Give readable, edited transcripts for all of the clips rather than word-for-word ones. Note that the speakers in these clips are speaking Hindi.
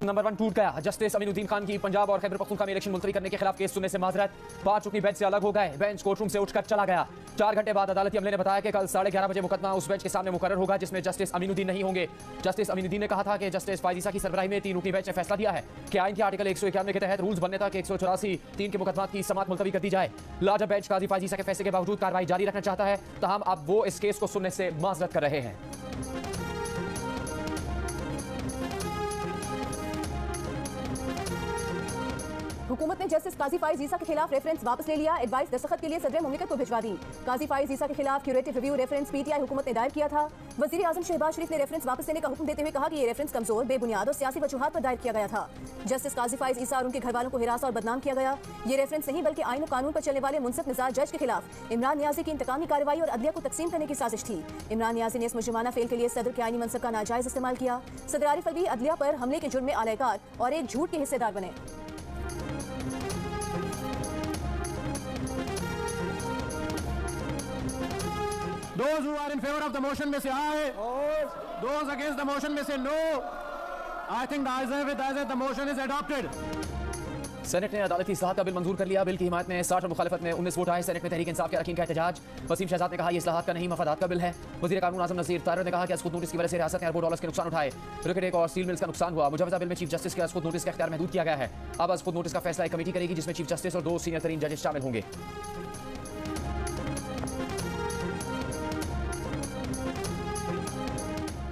नंबर 1 टूट गया। जस्टिस अमीनुद्दीन खान की पंजाब और खैबर पख्तूनख्वा में इलेक्शन मुलतवी करने के खिलाफ केस सुनने से माजरत। 5 रुकनी बेंच से अलग हो गए। बेंच कोर्ट रूम से उठकर चला गया। 4 घंटे बाद अदालती अमले ने बताया कि कल 11:30 बजे मुकदमा उस बेंच के सामने मुकर्रर होगा जिसमें जस्टिस अमीनुद्दीन नहीं होंगे। जस्टिस अमीनुद्दीन ने कहा था कि जस्टिस फायज ईसा की सरबराही में 3 रुकनी बेंच ने फैसला दिया है कि आइन के आर्टिकल 191 के तहत रूल्स बनने तक 184(3) के मुकदमा की समाअत मुलतवी कर दी जाए। लाजब बेंच काजी फायज ईसा के फैसले के बावजूद कार्रवाई जारी रखना चाहता है, तहम अब वो इस केस को सुनने से माजरत कर रहे हैं। हुकूमत ने जस्टिस काजी फायज ईसा के खिलाफ रेफरेंस वापस ले लिया। एडवाइस दस्तखत के लिए सदर मुमलिकत को भिजवा दी। काजी फायज ईसा के खिलाफ क्यूरेटिव रिव्यू रेफरेंस पीटीआई हुकूमत ने दायर किया था। वजीर आजम शहबाज शरीफ ने रेफरेंस वापस लेने का हुक्म देते हुए कहा कि ये रेफरेंस कमजोर, बेबुनियाद और सियासी वजूहात पर दायर किया गया था। जस्टिस काजी फायज ईसा और उनके घर वालों को हिरासा और बदनाम किया गया। ये रेफरेंस नहीं बल्कि आइन और कानून पर चलने वाले मुनसिफ मिजाज जज के खिलाफ इमरान नियाजी की इंतकामी कार्रवाई और अदलिया को तकसीम करने की साजिश थी। इमरान नियाजी ने इस मुजरिमाना फेल के लिए सदर के आइनी मनसब का नाजायज इस्तेमाल किया। सदर आरिफ अलवी अदलिया पर हमले के जुर्म में आलाकार और एक झूठ के हिस्सेदार बने। Those who are in favor of the motion में से aye, those against the motion में से no. I think the ayes have it, ayes have the motion is adopted. Senate ने अदालती इस्लाहात का बिल मंजूर कर लिया। बिल की हिमायत में 60 और मुखालिफत में 19 वोट आए। सेनेट में तहरीक इंसाफ के अरकान का एहतजाज। वसीम शहजाद ने कहा यह इस्लाहात का नहीं मफादात का बिल है। वजीर कानून आजम नज़ीर तारिर ने कहा कि असकुत नोटिस की वजह से रियासत ने अरबों डॉलर्स के नुकसान उठाए। क्रिकेट और स्टील मिल्स का नुकसान हुआ। मुजवजा बिल में चीफ जस्टिस के असकुत नोटिस का इख्तियार महदूद किया गया है। अब असकुत नोटिस का फैसला एक कमेटी करेगी जिसमें चीफ जस्टिस और 2 सीनियर तरीन जजेस शामिल होंगे।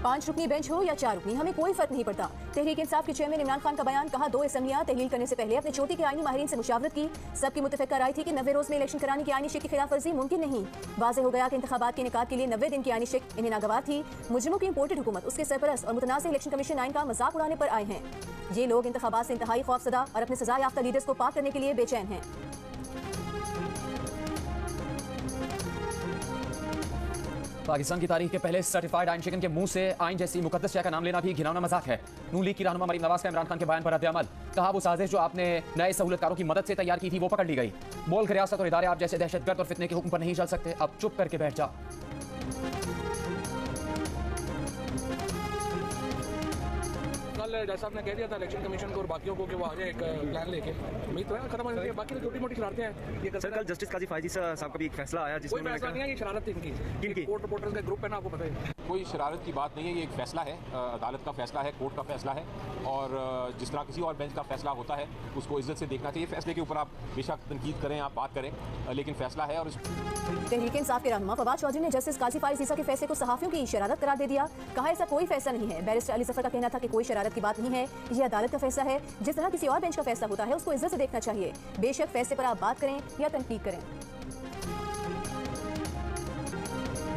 5 रुकनी बेंच हो या 4 रुकनी, हमें कोई फर्क नहीं पड़ता। तहरीक इंसाफ के चेयरमैन इमरान खान का बयान, कहा 2 असम्बलियां तहलील करने से पहले अपने चोटी के आईनी माहिरीन से मुशावरत की। सबकी मुतफिका राय थी कि 90 रोज में इलेक्शन कराने की आईनी शिक की खिलाफ वर्जी मुमकिन नहीं। वाज़ेह हो गया कि इंतखाबात के इनेकाद के लिए 90 दिन की आईनी शिक इन्हें नागवार थी। मुजरिमों की इंपोर्टेड हुकूमत, उसके सरपरस्त और मुतनाज़ इलेक्शन कमीशन आइन का मजाक उड़ाने पर आए हैं। ये लोग इंतखाबात से इंतहाई खौफजदा और अपने सजा याफ्ता लीडर्स को पाक करने के लिए बेचैन हैं। पाकिस्तान की तारीख के पहले सर्टिफाइड आइन शिकन के मुंह से आइन जैसी मुकद्दस शय का नाम लेना भी घिनौना मजाक है। नून लीग की रहनुमा मरीम नवाज का इमरान खान के बयान पर रद्द-ए-अमल। कहा वो साजिश जो आपने नए सहूलतकारों की मदद से तैयार की थी वो पकड़ ली गई। मुल्क, रियासत और इदारे आप जैसे दहशतगर्द और फितने के हुक्म पर नहीं चल सकते। अब चुप करके बैठ जाओ। जैसा आपने कह दिया था इलेक्शन कमीशन को और बाकियों को कि वो आ जाए एक प्लान लेके, उम्मीद तो है खत्म होने की। बाकी छोटी मोटी शरारतें हैं। ये सर कल जस्टिस काजी फायज ईसा साहब का भी एक फैसला आया जिसमें कोई फैसला नहीं है, ये शरारत थी इनकी। कोर्ट रिपोर्टर्स का ग्रुप है ना, आपको पता है। कोई शरारत की बात नहीं है, ये एक फैसला है, अदालत का फैसला है, कोर्ट का फैसला है। और जिस तरह किसी और बेंच का फैसला होता है उसको इज्जत से देखना चाहिए। फैसले के ऊपर आप बेशक तनकीद करें, आप बात करें, लेकिन फैसला है। और तहरीक इंसाफ के रहनुमा फवाद चौधरी ने जस्टिस काजी फायज ईसा के फैसले को सहाफियों की शरारत करार दे दिया। कहा ऐसा कोई फैसला नहीं है। बैरिस्टर अली जफर का कहना था कि कोई शरारत की बात नहीं है, यह अदालत का फैसला है। जिस तरह किसी और बेंच का फैसला होता है उसको इज्जत से देखना चाहिए। बेशक फैसले पर आप बात करें या तनकीद करें।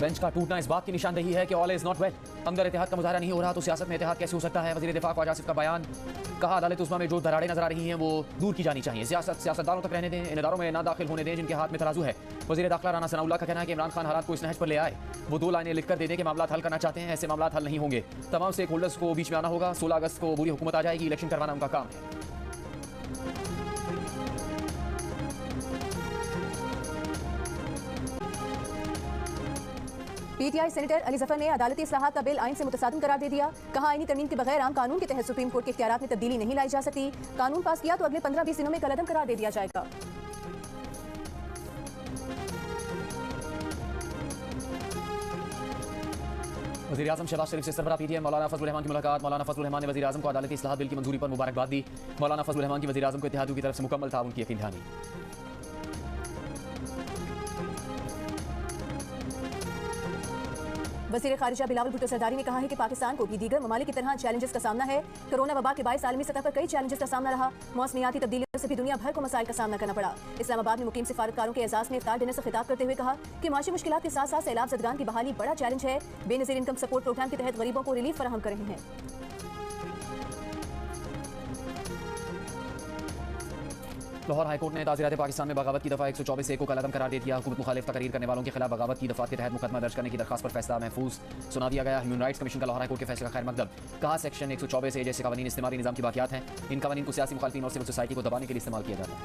बेंच का टूटना इस बात की निशानदेही है कि ऑल इज नॉट वेल। अंदर इत्तेहाद का मुजाहरा नहीं हो रहा तो सियासत में इत्तेहाद कैसे हो सकता है। वज़ीर दिफा ख्वाजा आसिफ का बयान, कहा अदालत उस्मा में जो दरारें नजर आ रही हैं वो दूर की जानी चाहिए। सियासतदानों तक रहने दें, इन इदारों में ना दाखिल होने दें जिनके हाथ में तराजू है। वज़ीर दाखिला राना सनाउल्लाह का कहना है कि इमरान खान हालात को इस नहज पर ले आए। वो 2 लाइनें लिखकर दे दें कि मामला हल करना चाहते हैं, ऐसे मामला हल नहीं होंगे। तमाम स्टेक होल्डर्स को बीच में आना होगा। 16 अगस्त को बुरी हुकूमत आ जाएगी, इलेक्शन करवाना उनका काम है। पीटीआई सेनेटर अली जफर ने अदालती इस्लाहात का बिल आइन से मुतसादिम करार दे दिया। कहा आईनी तरमीम के बगैर आम कानून के तहत सुप्रीम कोर्ट के इख्तियारात में तब्दीली नहीं लाई जा सकती। कानून पास किया तो अगले 15-20 दिनों में कलअदम करार दे दिया जाएगा। वज़ीर आज़म शहबाज शरीफ से सरबराह पीटीआई मौलाना फजलुर रहमान की मुलाकात। मौलाना फजलुर रहमान ने वज़ीर आज़म को अदालती इस्लाहात बिल की मंजूरी पर मुबारकबाद दी। मौलाना फजलुर रहमान की वज़ीर आज़म को इत्तेहादियों की तरफ से मुकम्मल ताउन की यकीन दहानी। वज़ीर ख़ारिजा बिलावल भुट्टो सरदारी ने कहा है कि पाकिस्तान को भी दीगर ममालिक की तरह चैलेंजेस का सामना है। कोरोना वबा के बायस आलमी सतह पर कई चैलेंजेस का सामना रहा। मौसमियाती तब्दीलियों से भी दुनिया भर को मसाइल का सामना करना पड़ा। इस्लामाबाद में मुकीम सिफारतकारों के एजाज़ में इफ्तार डिनर से खिताब करते हुए कहा कि माशी मुश्किलात के साथ साथ सैलाब ज़दगान की बहाली बड़ा चैलेंज है। बेनज़ीर इनकम सपोर्ट प्रोग्राम के तहत गरीबों को रिलीफ फराहम कर रहे हैं। लाहौर हाईकोर्ट ने ताज़ीरात पाकिस्तान में बगावत की दफ़ा 124 को कलअदम करार दे दिया। हुकूमत मुखालिफ तकरीर करने वालों के खिलाफ बगावत की दफ़ात के तहत मुकदमा दर्ज करने की दरखास्त पर फैसला महफूज सुना दिया गया। ह्यूमन राइट्स कमीशन का लाहौर हाईकोर्ट के फैसले का खैर मकदम। कहा सेक्शन 124 ए जैसे कवानीन इस्तेमाली निज़ाम की बाकियात हैं। इन कवानीन को सियासी मुखालिफिन और सिविल सोसाइटी को दबाने के लिए इस्तेमाल किया जाता है।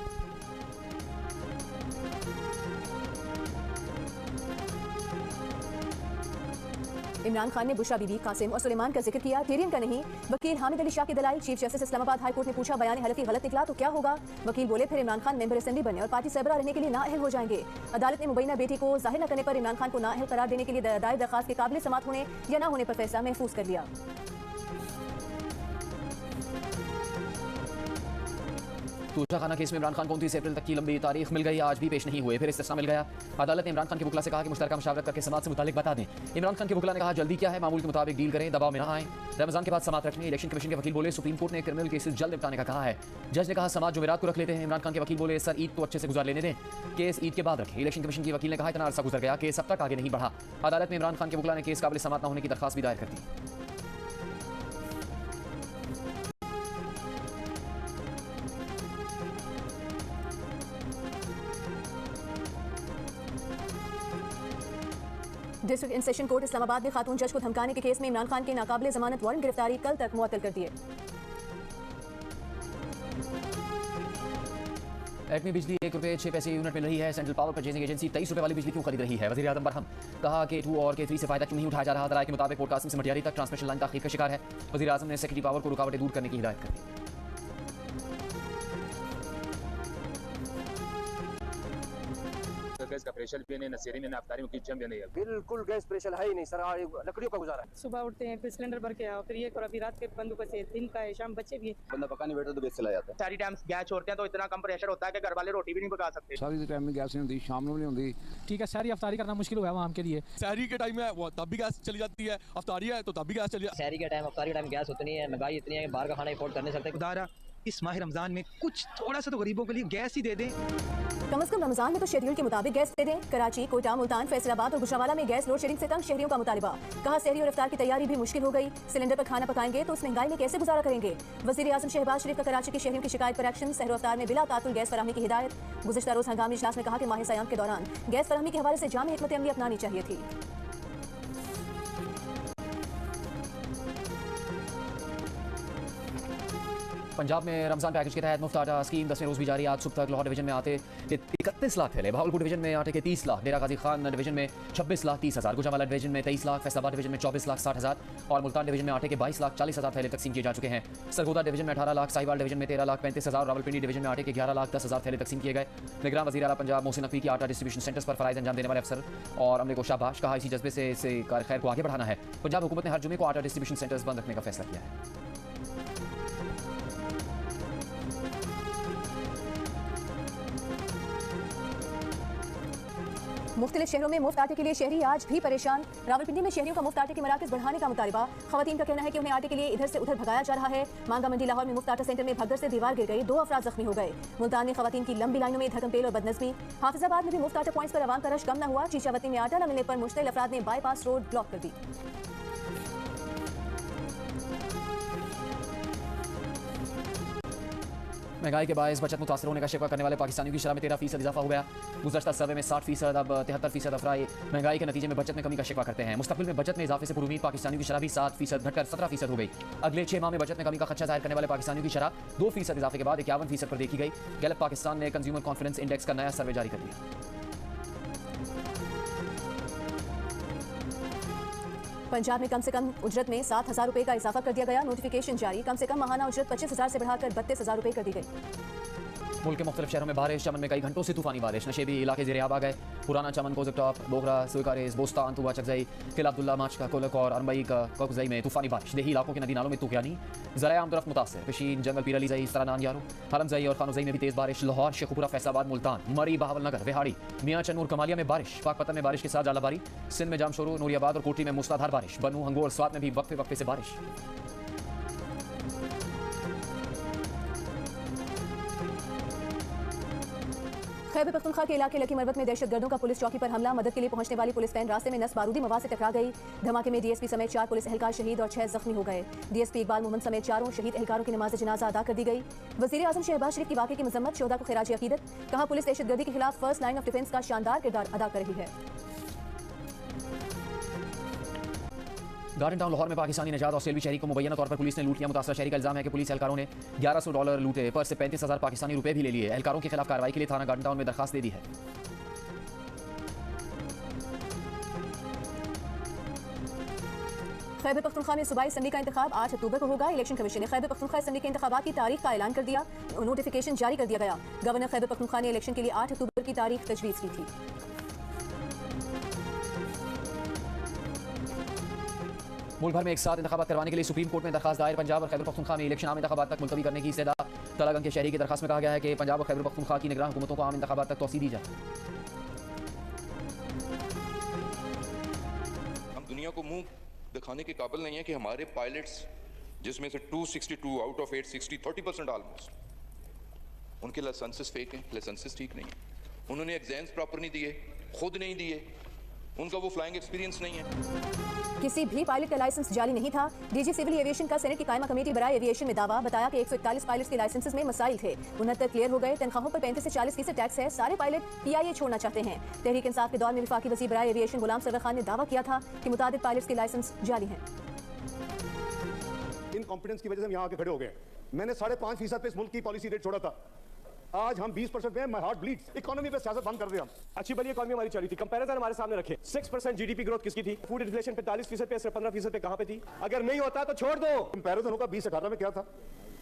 इमरान खान ने बुशरा बीबी, कासिम और सुलेमान का जिक्र किया, टेरियन का नहीं। वकील हामिद अली शाह की Dalai. Chief justice Islamabad high court ने पूछा, बयान हलफी गलत निकला तो क्या होगा? वकील बोले, फिर इमरान खान मेंबर असेंबली बनने और पार्टी सरबराह रहने के लिए नाअहल हो जाएंगे। अदालत ने मुबैना बेटी को जाहिर न करने पर इमरान खान को नाअहल करार देने के लिए दायर दरखास्त के काबिल समात होने या न होने पर फैसला महफूज कर लिया। तूशा खाना केस में इमरान खान को 29 अप्रैल तक की लंबी तारीख मिल गई, आज भी पेश नहीं हुए, फिर इस्तिस्ना मिल गया। अदालत ने इमरान खान के वकील से कहा कि मुश्तरका मशावरत करके समात से मुतालिक बता दें। इमरान खान के वकील ने कहा, जल्दी क्या है, मामूल के मुताबिक डील करें, दबाव में ना आए। रमजान के बाद समात रखने। इलेक्शन कमीशन के वकील बोले, सुप्रीम कोर्ट ने क्रिमिनल केसेस जल्द निपटाने का कहा है। जज ने कहा, समात जुमेरात को रख लेते हैं। इमरान खान के वकील बोले, सर ईद तो अच्छे से गुजार लेने दें, केस ईद के बाद रखें। इलेक्शन कमीशन के वकील ने कहा, इतना अरसा गुजर गया, केस अब तक आगे नहीं बढ़ा। अदालत में इमरान खान के वकील ने केस काबिल समात न होने की दरखास्त भी दायर कर दी। District in session court Islamabad ने खातून जज को धमकाने के केस में इमरान खान के नाकाबिले जमानत वारंट गिरफ्तारी कल तक मुअत्तल कर दिए। एटमी बिजली ₹1.06 यूनिट मिल रही है। सेंट्रल पावर परचेजिंग एजेंसी ₹23 वाली बिजली क्यों खरीद रही है? वज़ीर आज़म बरहम। कहा K2 और K3 से फायदा क्यों नहीं उठाया जा रहा? दलाइल के मुताबिक पोडकास्टिंग से मटियारी तक ट्रांसमिशन लाइन ताख़ीर का शिकार है। वज़ीर आज़म ने सेकेंडरी पावर को रुकावटें दूर करने की हिदायत कर दी। गैस का प्रेशर भी नहीं, नशेरी में, अफ्तारी की जम भी नहीं है। बिल्कुल गैस प्रेशर है ही नहीं सर, लकड़ियों का गुजारा है। सुबह उठते हैं फिर सिलेंडर भर के आओ, फिर ये अभी रात के बंदूक से, दिन का है, शाम बच्चे भी है। बंदा पकाने बैठा तो गैस चला जाता है। सारी टाइम गैस छोड़ते हैं तो इतना कम प्रेशर होता है कि घर वाले रोटी भी नहीं पका सकते। सारी टाइम में गैस नहीं होती, शाम में नहीं होती। ठीक है, सारी अफ्तारी करना मुश्किल हुआ है वहाँ के लिए। शहरी के टाइम में वो तब भी गैस चली जाती है, अफ्तारी है तो तब भी गैस चली जाती है। शहरी के टाइम अफ्तारी टाइम गैस उतनी है, महंगाई इतनी है, बाहर का खाना अफोर्ड कर नहीं सकते। खुदारा इस माह रमजान में कुछ थोड़ा सा तो गरीबों के लिए गैस ही दे दें। कम से कम रमजान में तो शेड्यूल के मुताबिक गैस दे दें। कराची, कोटा, मुल्तान, फैसलाबाद और गुजरावाला में गैस लोड शेडिंग से तंग शहरियों का मुतालिबा। कहा, सहरी और इफ्तार की तैयारी भी मुश्किल हो गई। सिलेंडर पर खाना पकाएंगे तो उस महंगाई में कैसे गुजारा करेंगे? वज़ीर आज़म शहबाज शरीफ का कराची के शहरियों की शिकायत पर एक्शन। सहर इफ्तार में बिला तातुल गैस फराहमी की हिदायत। गुज़िश्ता रोज हंगामी इजलास में कहा कि माह सयाम के दौरान गैस फराहमी के हवाले से जाम हिकमत अमली अपनानी चाहिए थी। पंजाब में रमजान पैकेज के तहत मुफ्त आटा स्कीम 10वें रोज भी जारी। आज सुबह तक लाहौर डिवीजन में आटे के 31 लाख थैले, बहावलपुर डिवीजन में आटे के 30 लाख, डेरा गाजी खान डिवीजन में 26 लाख 30 हज़ार, गुजरांवाला डिवीजन में 23 लाख, फैसलाबाद डिवीजन में 24 लाख 60 हज़ार और मुल्तान डिवीजन में आटे के 22 लाख 40 हज़ार थैले तकसीम किए जा चुके हैं। सरगोदा डिवीजन में 18 लाख, साहिवाल डिवीजन में 13 लाख 35 हज़ार, रावलपिंडी डिवीजन में आटे के 11 लाख 10 हज़ार थैले तकसीम किए गए। निगरान वज़ीर आला पंजाब मोहसिन नकवी की आटा डिस्ट्रीब्यूशन सेंटर्स पर फराइज अंजाम देने वाले अफसर और अमले को शाबाश। कहा, इसी जज्बे से इसे कार खैर को आगे बढ़ाना है। पंजाब हुकूमत ने हर जुमे को आटा डिस्ट्रीब्यूशन सेंटर्स बंद रखने का फैसला किया है। मुख्तलिफ शहरों में मुफ्त आटे के लिए शहरी आज भी परेशान। रावलपिंडी में शहरियों का मुफ्त आटे के मराकज़ बढ़ाने का मुतालबा। खवातीन का कहना है कि उन्हें आटे के लिए इधर से उधर भगाया जा रहा है। मांगा मंडी लाहौर में मुफ्त आटा सेंटर में भगदड़ से दीवार गिर गई, 2 अफराद जख्मी हो गए। मुल्तान में खवातीन की लंबी लाइनों में धकमपेल और बदनज़मी। हाफिजाबाद में भी मुफ्त आटा पॉइंट्स पर आवाम का रश कम न हुआ। चीचावती में आटा न मिलने पर मुश्तिल अफराद ने बाईपास रोड ब्लॉक कर दी। महंगाई के बायस बचत मुतासर होने का शिकवा करने वाले पाकिस्तानियों की शरह में 13% इजाफा हो गया। गुज़श्ता सर्वे में 60%, अब 73% अफराद महंगाई के नतीजे में बचत में कमी का शिकवा करते हैं। मुस्तकबिल में बचत में इजाफे से पुरुमीद पाकिस्तानियों की शरह भी 7% घटकर 17% हो गई। अगले 6 माह में बचत में कमी का खदशा जाहिर करने वाले पाकिस्तानियों की शरह 2% इजाफे के बाद 51% पर देखी गई। गैलप पाकिस्तान ने कंज्यूमर कॉन्फिडेंस इंडेक्स का नया सर्वे जारी कर दिया। पंजाब में कम से कम उजरत में 7,000 रुपये का इजाफा कर दिया गया। नोटिफिकेशन जारी। कम से कम माहाना उजरत 25,000 से बढ़ाकर 32,000 रुपये कर दी गई। मुल्क के मुख्तलिफ शहरों में बारिश। चमन में कई घंटों से तूफानी बारिश। नशेबी इलाके ज़ेर-ए-आब आ गए। पुराना चमन, कोज़कटॉप, बोगरा, सुइकारेज, बोस्तान, तुवा चकजई, किला अब्दुल्ला, माचका, कोलक और अरमई का कोकजई में तूफानी बारिश। देही इलाकों के नदी नालों में तूफ़ानी। ज़राए आम तरफ मुतासर। पिशीन, जंगल, पीर अली ज़ई, सरानान, यारो, हरमज़ई और खानुज़ई में भी तेज़ बारिश। लाहौर, शेखुपुरा, फैसलाबाद, मुल्तान, मरी, बहावल नगर, विहाड़ी, मियां चन्नूर, कमालिया में बारिश। पाकपतन में बारिश के साथ जालाबारी। सिंध में जामशोरू, नूरियाबाद और कोटरी में मूसलाधार बारिश। बनू, हंगोर, स्वात में भी वक्फे वक्फे से बारिश। खैबर पख्तूनख्वा के इलाके लकी मरबत में दहशतगर्दों का पुलिस चौकी पर हमला। मदद के लिए पहुंचने वाली पुलिस वैन रास्ते में नस बारूदी मवाद से टकरा गई। धमाके में डीएसपी समेत 4 पुलिस एहलकार शहीद और 6 जख्मी हो गए। डीएसपी इकबाल मोहम्मद समेत 4 शहीद एहलकारों की नमाज जनाजा अदा कर दी गई। वज़ीर आज़म शहबाज शरीफ की वाक़े की मजम्मत, शोहदा को खिराज अकीदत। कहा, पुलिस दहशतगर्दी के खिलाफ फर्स्ट लाइन ऑफ डिफेंस का शानदार किरदार अदा कर रही है। गार्डन टाउन लाहौर में पाकिस्तानी नजात ऑस्ट्रेलियाई शहरी को मुबैना तौर पर पुलिस ने लूट लिया। मुतासरा शहरी का इल्जाम है कि पुलिस एहलकारों ने $1100 लूटे, पर्स से 35,000 पाकिस्तानी रुपए भी ले लिए। एहलकारों के खिलाफ कार्रवाई के लिए थाना गार्डन टाउन में दरखास्त दे दी है। खैबर पख्तूनख्वा में सूबाई असम्बली का इंतखाब 8 अक्टूबर को होगा। इलेक्शन कमीशन ने खैबर पख्तूनख्वा असम्बली के इंतखाबात की तारीख का ऐलान कर दिया। नोटिफिकेशन जारी कर दिया गया। गवर्नर खैबर पख्तूनख्वा ने इलेक्शन के लिए 8 अक्टूबर की तारीख तजवीज़ की थी। मुल्क भर में एक साथ इंतखाबात करवाने के लिए सुप्रीम कोर्ट में दरखास्त दायर। पंजाब और खैबर पख्तूनख्वा में इलेक्शन आम इंतखाबात तक मुलतवी करने की इस्तदा। तलागंग के शहरी की दरखास्त में कहा गया है कि पंजाब और खैबर पख्तूनख्वा की निगरान हुकूमतों को आम इंतखाबात तक तौसीह दी जाए। हम दुनिया को मुंह दिखाने के काबिल नहीं है कि हमारे पायलट्स, जिसमें से 262 आउट ऑफ 860, 30% ऑलमोस्ट, उनके लाइसेंसेस फेक हैं, लाइसेंसेस ठीक नहीं है। उन्होंने एग्जाम्स प्रॉपर नहीं दिए, खुद नहीं दिए, उनका वो फ्लाइंग एक्सपीरियंस नहीं है। किसी भी पायलट का लाइसेंस जाली नहीं था। डीजी सिविल एविएशन का सेनेट की कायमा कमेटी बराए एविएशन में दावा बताया कि 141 पायलट्स के लाइसेंसेस में मसाइल थे। 69 क्लियर हो गए। तनख्वाहों पर 35 से 40% टैक्स है। सारे पायलट PIA छोड़ना चाहते हैं। तहरीक इंसाफ के दौर में वफाकी वज़ीर बराए एविएशन गुलाम सरवर खान ने दावा किया था कि मुतादिद पायलट्स के लाइसेंस जाली हैं। इन कॉन्फिडेंस की वजह से हम यहाँ आके खड़े हो गए। मैंने 5.5% पे इस मुल्क की पॉलिसी रेट छोड़ा था। आज हम 20% पे, माय हार्ट ब्लीड्स। इकोनॉमी पे सियासत बंद कर रहे हम। अच्छी बड़ी इकोनॉमी हमारी चली थी। कंपैरिजन हमारे सामने रखे। 6% GDP ग्रोथ किसकी थी? फूड इन्फ्लेशन 45% पे, 15% पे कहां पे थी? अगर नहीं होता तो छोड़ दो। कंपैरिजन होगा 2018 में क्या था,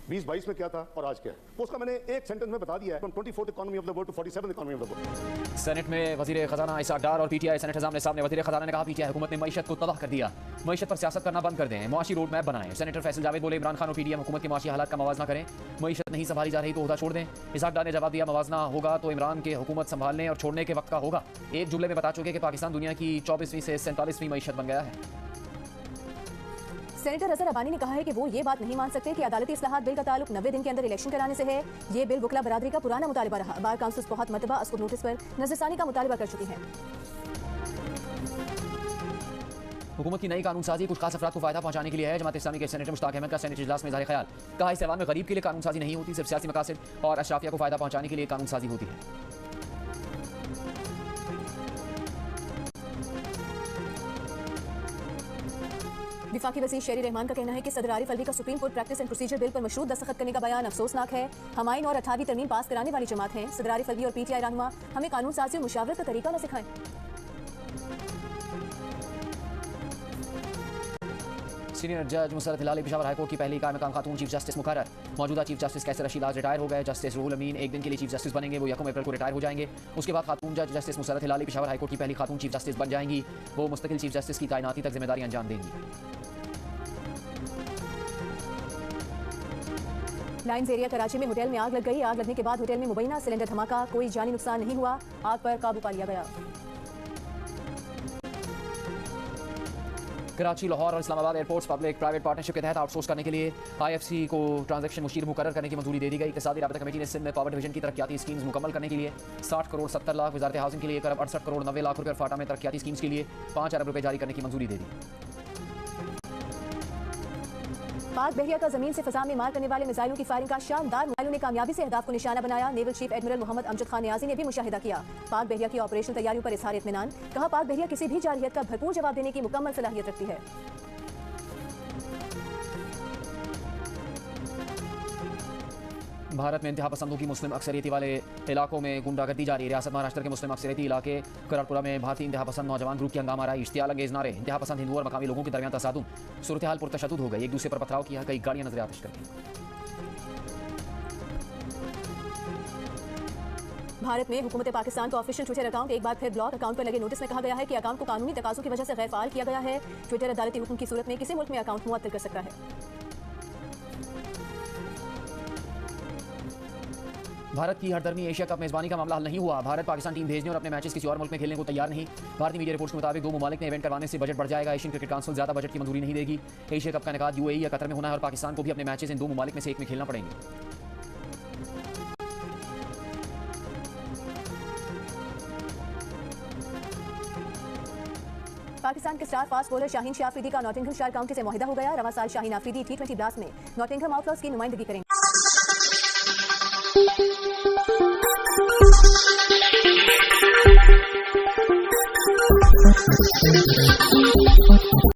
2022 में क्या था और आज क्या है, उसका मैंने एक सेंटेंस में बता दिया है। 24th economy of the world to 47th economy of the world. Senate में वजीर खजाना इसाक डार और PTI सेनेट निजाम ने सामने वजीर खजाना ने कहा PTI हुकूमत ने मईशत को तबाह कर दिया। मईशत पर सियासत करना बंद कर दें, मुआशी रोड मैप बनाएं। सेनेटर फैसल जावेद बोले इमरान खान और PDM हुकूमत के मुआशी हालात का मवाजना करें। मईशत नहीं संभाली जा रही तो ओहदा छोड़ दें। इसाक डार ने जवाब दिया मवाजना होगा तो इमरान के हुकूमत संभालने और छोड़ने के वक्त का होगा। एक जुमले में बता चुके कि पाकिस्तान दुनिया की 24वीं से 47वीं मईशत बन गया है। सेनेटर अजहर अबानी ने कहा है कि वो ये बात नहीं मान सकते कि अदालती इस्लाहात बिल का ताल्लुक 90 दिन के अंदर इलेक्शन कराने से है। ये बिल वकला बरादरी का पुराना मुतालिबा रहा। बार काउंसिल बहुत मरतबा अस्कुर नोटिस पर नजरसानी का मुतालिबा कर चुकी है। हुकूमत की नई कानून साजी कुछ खास अफराद को फायदा पहुंचाने के लिए है। जमात इस्लामी के सेनेटर मुश्ताक अहमद का सेनेट इजलास में इज़हार ख्याल। कहा इस ऐवान में गरीब के लिए कानून साजी नहीं होती, सिर्फ सियासी मकासद और अशराफिया को फायदा पहुंचाने के लिए कानून साजी होती है। विफाकी वज़ीर शेरी रहमान का कहना है कि सदर आरिफ अलवी का supreme court practice and procedure bill पर मशरूत दस्तखत करने का बयान अफसोसनाक है। हमाइन और 18वीं तरमीम पास कराने वाली जमात हैं। सदर आरिफ अलवी और PTI रहनुमा हमें कानून साजी और मुशावरत का तरीका न सिखाएं। सीनियर जज मुसरत हिलाली पेशावर हाईकोर्ट की पहली कार मकाम खातून चीफ जस्टिस मुकर्रर। मौजूदा चीफ जस्टिस कैसर रशीद आज रिटायर हो गए। जस्टिस रूहुल अमीन एक दिन के लिए चीफ जस्टिस बनेंगे। वो 1 अप्रैल को रिटायर हो जाएंगे। उसके बाद खातून जज जस्टिस मुसरत हिलाली पेशावर हाईकोर्ट की पहली खातून चीफ जस्टिस बन जाएंगी। वो मुस्तकिल चीफ जस्टिस की तैनाती तक जिम्मेदारी अंजाम देंगी। लाइन्स एरिया कराची में होटल में आग लग गई। आग लगने के बाद होटल में मुबैना सिलेंडर धमाका। कोई जानी नुकसान नहीं हुआ। आग पर काबू पा लिया गया। कराची, लाहौर और Islamabad airports public private partnership के तहत आउटसोर्स करने के लिए IFC को ट्रांजैक्शन मुशीर मुकर्रर करने की मंजूरी दे दी गई। इक़्तिसादी राबता कमेटी ने सिंध में पावर डिवीजन की तरक्याती स्कीम्स मुकम्मल करने के लिए 60 करोड़ 70 लाख, वजारत हाउसिंग के लिए 1 अरब 68 करोड़ 90 लाख रुपये और फाटा में तरक्याती स्कीम्स के लिए 5 अरब रुपये जारी करने की मंजूरी दे दी। पाक बहरिया का जमीन से फजा में मार करने वाले मिसाइलों की फायरिंग का शानदार मिसाइलों ने कामयाबी से अहदाफ को निशाना बनाया। Naval chief admiral Mohammad Amjad Khan Niazi ने भी मुशाहिदा किया। पाक बहरिया की ऑपरेशन तैयारियों पर इज़हार इत्मीनान। कहा पाक बहरिया किसी भी जारहियत का भरपूर जवाब देने की मुकम्मल सलाहियत रखती है। भारत में इंतहा पसंदों की मुस्लिम अक्सरियती वाले इलाकों में गुंडागर्दी जारी। रियासत महाराष्ट्र के मुस्लिम अक्सरियती इलाके करारपुरा में भारतीय इंतहा पसंद नौजवान ग्रुप की हंगामा रही। इश्तियाल अंगेज नारे, इंतहा पसंद हिंदू और मकामी लोगों के दरमियान तसादुम। सूरत हाल पुरतशद्दुद हो गई। एक दूसरे पर पथराव किया। कई गाड़ियां नजर आतिश कर दी। भारत में हुकूमत पाकिस्तान का ऑफिशियल ट्विटर अकाउंट एक बार फिर ब्लॉक। अकाउंट पर लगे नोटिस में कहा गया है कि अकाउंट को कानूनी तकाज़ों की वजह से गैर फाल किया गया है। ट्विटर अदालती हुक्म की सूरत में किसी मुल्क में अकाउंट मुअत्तल कर सकता है। भारत की हरदर्मी एशिया कप मेजबानी का मामला हल नहीं हुआ। भारत पाकिस्तान टीम भेजने और अपने मैचेस किसी और मुल्क में खेलने को तैयार नहीं। भारतीय मीडिया रिपोर्ट्स के मुताबिक 2 ममालिक ने इवेंट करवाने से बजट बढ़ जाएगा। एशियन क्रिकेट काउंसिल ज्यादा बजट की मंजूरी नहीं देगी। एशिया कप का इनेकाद UAE या कतर में होना है और पाकिस्तान को भी अपने मैचेस इन 2 ममालिक में से एक में खेलना पड़ेंगे। पाकिस्तान के star fast bowler Shaheen Shah Afridi का नॉटिंघमशायर काउंटी से मुआहिदा हो गया। रवा साल शाहीन अफरीदी T20 ब्लास्ट में नॉटिंघम आउटलॉज की नुमाइंदगी करेंगे।